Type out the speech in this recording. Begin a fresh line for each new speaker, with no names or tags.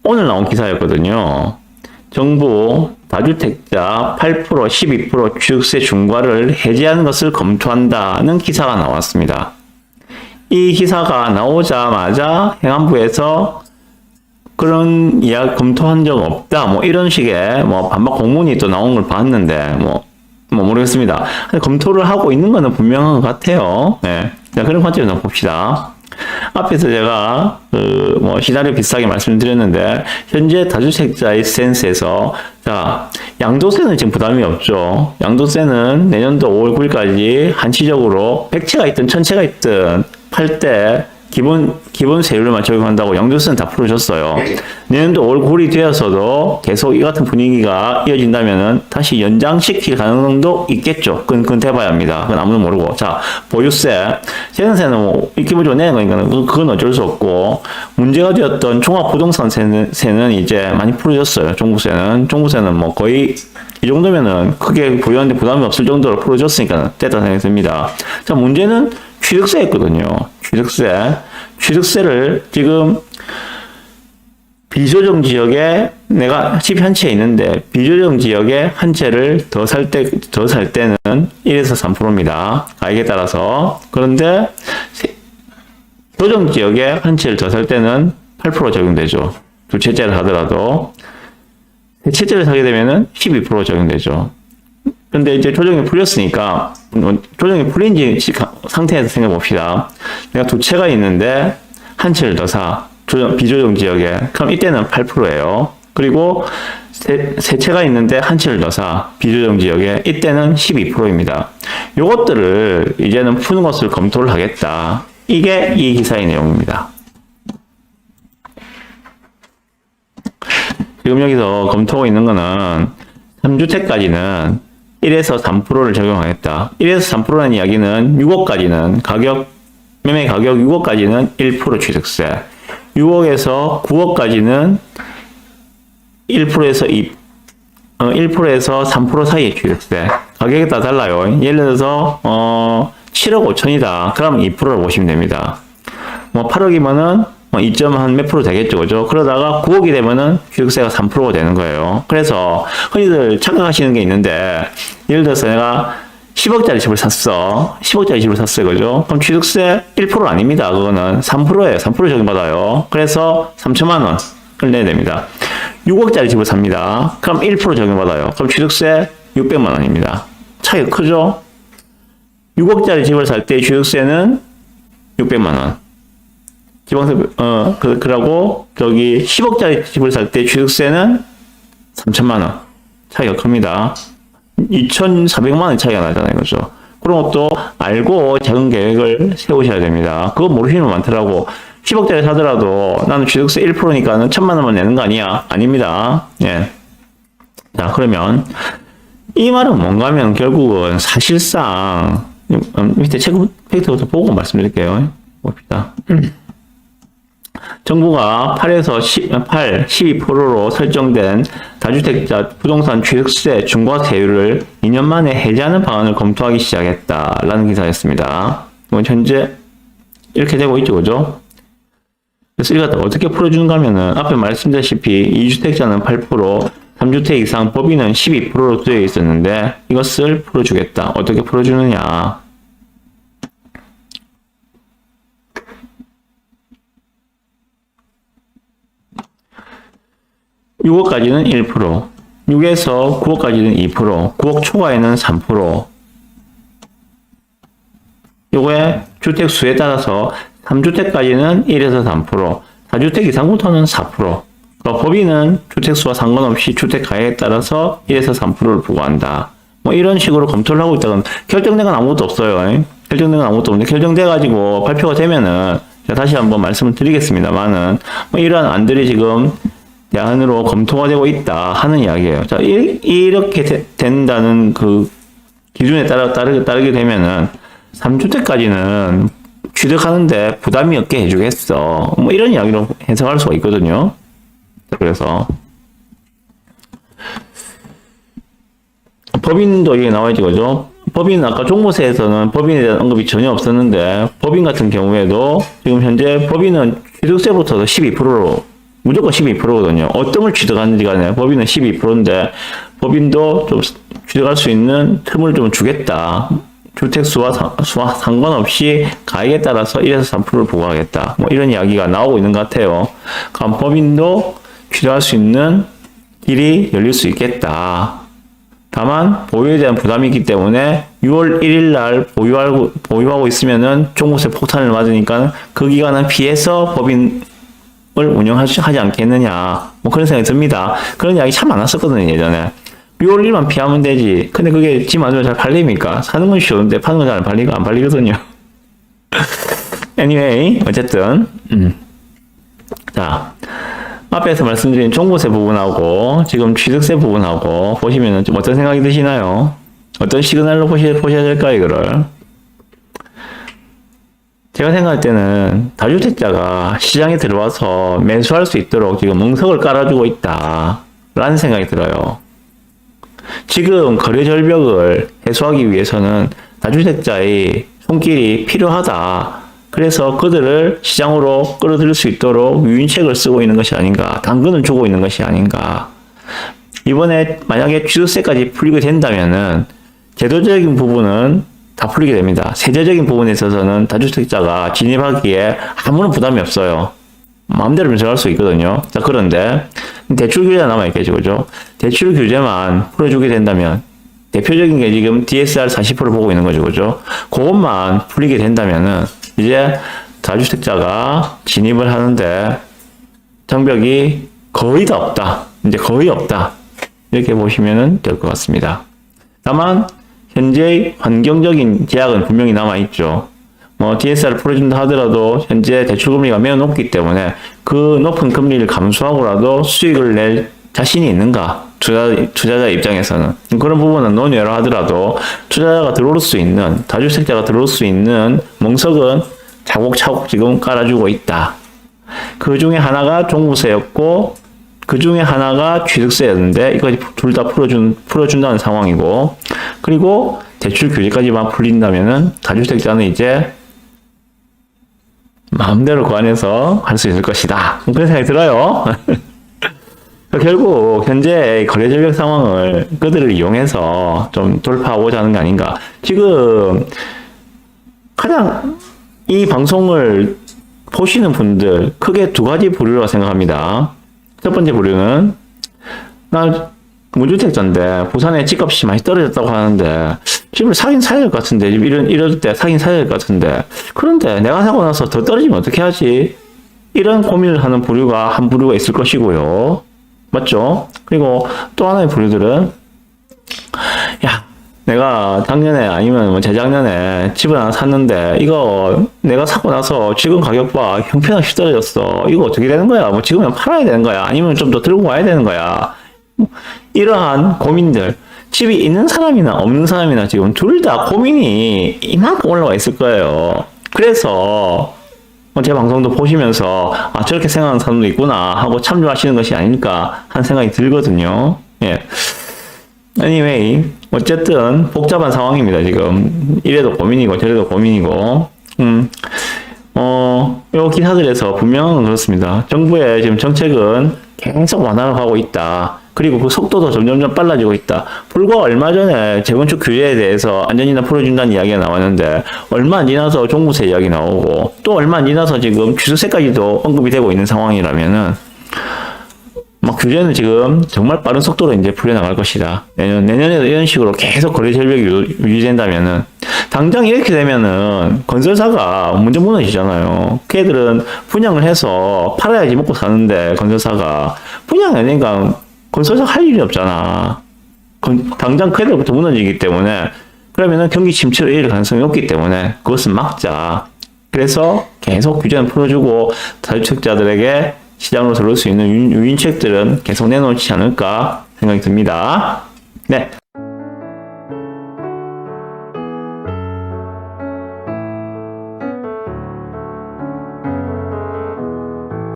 오늘 나온 기사였거든요. 정부 다주택자 8%, 12% 취득세 중과를 해제하는 것을 검토한다는 기사가 나왔습니다. 이 기사가 나오자마자 행안부에서 그런 이야기 검토한 적 없다, 뭐 이런 식의 뭐 반박 공문이 또 나온 걸 봤는데 뭐 모르겠습니다. 검토를 하고 있는 거는 분명한 것 같아요. 네. 자, 그런 관점에서 봅시다. 앞에서 제가 뭐 시나리오 비슷하게 말씀드렸는데 현재 다주택자의 스탠스에서 자, 양도세는 지금 부담이 없죠. 양도세는 내년도 5월 9일까지 한시적으로 100채가 있든 1000채가 있든 팔 때 기본 세율로만 적용한다고 양도세는 다 풀어줬어요. 내년도 5월 9일이 되어서도 계속 이 같은 분위기가 이어진다면은 다시 연장시킬 가능성도 있겠죠. 그건 대봐야 합니다. 그건 아무도 모르고. 자, 보유세. 재산세는 뭐 기본적으로 내는 거니까 그건 어쩔 수 없고, 문제가 되었던 종합부동산세는 이제 많이 풀어졌어요. 종부세는 뭐 거의 이 정도면은 크게 부유한데 부담이 없을 정도로 풀어줬으니까 됐다 생각이 듭니다. 자, 문제는 취득세였거든요. 취득세를 지금 비조정 지역에 내가 집 한 채 있는데 비조정 지역에 한 채를 더 살 때는 1에서 3%입니다. 가액에 따라서. 그런데 조정 지역에 한 채를 더 살 때는 8% 적용되죠. 두 채째를 하더라도. 세 채째를 사게 되면은 12% 적용되죠. 근데 이제 조정이 풀렸으니까, 조정이 풀린 상태에서 생각해 봅시다. 내가 두 채가 있는데, 한 채를 더 사. 비조정 지역에. 그럼 이때는 8%예요. 그리고 세 채가 있는데, 한 채를 더 사. 비조정 지역에. 이때는 12%입니다. 요것들을 이제는 푸는 것을 검토를 하겠다. 이게 이 기사의 내용입니다. 지금 여기서 검토하고 있는 거는 3주택까지는 1에서 3%를 적용하겠다. 1에서 3%라는 이야기는 6억까지는 매매 가격 6억까지는 1% 취득세. 6억에서 9억까지는 1%에서 1%에서 3% 사이의 취득세. 가격에 따라 달라요. 예를 들어서, 7억 5천이다. 그럼 2%를 보시면 됩니다. 뭐 8억이면은 2점 몇 프로 되겠죠, 그죠? 그러다가 9억이 되면은 취득세가 3%가 되는 거예요. 그래서 흔히들 착각하시는 게 있는데, 예를 들어서 내가 10억짜리 집을 샀어. 10억짜리 집을 샀어요, 그죠? 그럼 취득세 1% 아닙니다. 그거는 3%예요. 3% 적용받아요. 그래서 3천만 원을 내야 됩니다. 6억짜리 집을 삽니다. 그럼 1% 적용받아요. 그럼 취득세 600만 원입니다. 차이가 크죠? 6억짜리 집을 살 때 취득세는 600만 원. 그러고, 10억짜리 집을 살 때 취득세는 3천만 원. 차이가 큽니다. 2,400만 원 차이가 나잖아요. 그죠? 그런 것도 알고 작은 계획을 세우셔야 됩니다. 그거 모르시는 분 많더라고. 10억짜리 사더라도 나는 취득세 1%니까는 1,000만 원만 내는 거 아니야? 아닙니다. 예. 자, 그러면 이 말은 뭔가 하면 결국은 사실상, 밑에 체크 팩트부터 보고 말씀드릴게요. 봅시다. 정부가 12%로 설정된 다주택자 부동산 취득세 중과세율을 2년 만에 해제하는 방안을 검토하기 시작했다라는 기사였습니다. 이건 현재 이렇게 되고 있죠, 그죠? 그래서 이걸 어떻게 풀어주는가 하면은 앞에 말씀드렸다시피 2주택자는 8%, 3주택 이상 법인은 12%로 되어 있었는데 이것을 풀어주겠다. 어떻게 풀어주느냐? 6억까지는 1%, 6에서 9억까지는 2%, 9억 초과에는 3%. 요거에 주택 수에 따라서 3주택까지는 1에서 3%, 4주택 이상부터는 4%. 그러니까 법인은 주택 수와 상관없이 주택 가액에 따라서 1에서 3%를 부과한다. 뭐 이런 식으로 검토를 하고 있다가 결정된 건 아무것도 없어요. 결정된 건 아무것도 없는데 결정돼가지고 발표가 되면은 제가 다시 한번 말씀을 드리겠습니다만은 뭐 이러한 안들이 지금 대안으로 검토가 되고 있다 하는 이야기예요. 자, 이렇게 된다는 그 기준에 따르게 되면은 3주택까지는 취득하는데 부담이 없게 해주겠어. 뭐 이런 이야기로 해석할 수가 있거든요. 그래서 법인도 여기 나와있지, 그죠? 법인, 아까 종부세에서는 법인에 대한 언급이 전혀 없었는데, 법인 같은 경우에도 지금 현재 법인은 취득세부터도 12%로 무조건 12%거든요. 어떤 걸 취득하는지 간에 법인은 12%인데 법인도 좀 취득할 수 있는 틈을 좀 주겠다. 주택수와 상관없이 가액에 따라서 1에서 3%를 부과하겠다. 뭐 이런 이야기가 나오고 있는 것 같아요. 그럼 법인도 취득할 수 있는 길이 열릴 수 있겠다. 다만 보유에 대한 부담이 있기 때문에 6월 1일 날 보유하고 있으면은 종부세 폭탄을 맞으니까 그 기간은 피해서 법인을 운영하지 않겠느냐. 뭐 그런 생각이 듭니다. 그런 이야기 참 많았었거든요, 예전에. 6월 1일만 피하면 되지. 근데 그게 지 마음대로 잘 팔립니까? 사는 건 쉬운데 파는 건 잘 안 팔리거든요. anyway, 어쨌든, 자. 앞에서 말씀드린 종부세 부분하고 지금 취득세 부분하고 보시면은 좀 어떤 생각이 드시나요? 어떤 시그널로 보셔야 될까요, 이거를? 제가 생각할 때는 다주택자가 시장에 들어와서 매수할 수 있도록 지금 멍석을 깔아주고 있다 라는 생각이 들어요. 지금 거래 절벽을 해소하기 위해서는 다주택자의 손길이 필요하다. 그래서 그들을 시장으로 끌어들일 수 있도록 유인책을 쓰고 있는 것이 아닌가, 당근을 주고 있는 것이 아닌가. 이번에 만약에 취득세까지 풀리게 된다면은 제도적인 부분은 다 풀리게 됩니다. 세제적인 부분에 있어서는 다주택자가 진입하기에 아무런 부담이 없어요. 마음대로 변경할 수 있거든요. 자, 그런데 대출 규제가 남아있겠죠, 그죠? 대출 규제만 풀어주게 된다면 대표적인 게 지금 DSR 40% 보고 있는 거죠, 그죠? 그것만 풀리게 된다면은 이제 다주택자가 진입을 하는데 장벽이 거의 다 없다. 이제 거의 없다. 이렇게 보시면 될 것 같습니다. 다만 현재의 환경적인 제약은 분명히 남아있죠. 뭐 DSR을 풀어준다 하더라도 현재 대출금리가 매우 높기 때문에 그 높은 금리를 감수하고라도 수익을 낼 자신이 있는가? 투자자 입장에서는 그런 부분은 논의를 하더라도 투자자가 들어올 수 있는, 다주택자가 들어올 수 있는 멍석은 차곡차곡 지금 깔아주고 있다. 그 중에 하나가 종부세였고 그 중에 하나가 취득세였는데 이거 둘 다 풀어준다는 상황이고, 그리고 대출 규제까지만 풀린다면은 다주택자는 이제 마음대로 그 안에서 할 수 있을 것이다. 그런 생각이 들어요. 결국 현재 거래 절벽 상황을 그들을 이용해서 좀 돌파하고자 하는 게 아닌가. 지금 가장 이 방송을 보시는 분들 크게 두 가지 부류라고 생각합니다. 첫 번째 부류는 나 무주택자인데 부산에 집값이 많이 떨어졌다고 하는데 집을 사긴 사야 될 것 같은데, 이럴 때 사긴 사야 될 것 같은데, 그런데 내가 사고 나서 더 떨어지면 어떻게 하지? 이런 고민을 하는 부류가 한 부류가 있을 것이고요. 맞죠? 그리고 또 하나의 부류들은 야, 내가 작년에 아니면 뭐 재작년에 집을 하나 샀는데 이거 내가 사고 나서 지금 가격 봐, 형편없이 떨어졌어. 이거 어떻게 되는 거야? 뭐 지금은 팔아야 되는 거야? 아니면 좀 더 들고 와야 되는 거야? 이러한 고민들, 집이 있는 사람이나 없는 사람이나 지금 둘 다 고민이 이만큼 올라와 있을 거예요. 그래서 제 방송도 보시면서 아, 저렇게 생각하는 사람도 있구나 하고 참조하시는 것이 아닐까 하는 생각이 들거든요. 예. anyway, 어쨌든 복잡한 상황입니다. 지금 이래도 고민이고 저래도 고민이고. 요 기사들에서 분명한 건 그렇습니다. 정부의 지금 정책은 계속 완화를 하고 있다. 그리고 그 속도도 점점 빨라지고 있다. 불과 얼마 전에 재건축 규제에 대해서 안전인하 풀어준다는 이야기가 나왔는데 얼마 안 지나서 종부세 이야기 나오고 또 얼마 안 지나서 지금 취득세까지도 언급이 되고 있는 상황이라면은 막 규제는 지금 정말 빠른 속도로 이제 풀려나갈 것이다. 내년에도 이런 식으로 계속 거래 절벽이 유지된다면은 당장 이렇게 되면은 건설사가 먼저 무너지잖아요. 걔들은 분양을 해서 팔아야지 먹고 사는데 건설사가 분양이 아니니까 건설사 할 일이 없잖아. 당장 그들부터 무너지기 때문에 그러면은 경기 침체로 이을 가능성이 높기 때문에 그것은 막자. 그래서 계속 규제는 풀어주고 다주택자들에게 시장으로 들어올 수 있는 유인책들은 계속 내놓지 않을까 생각이 듭니다. 네.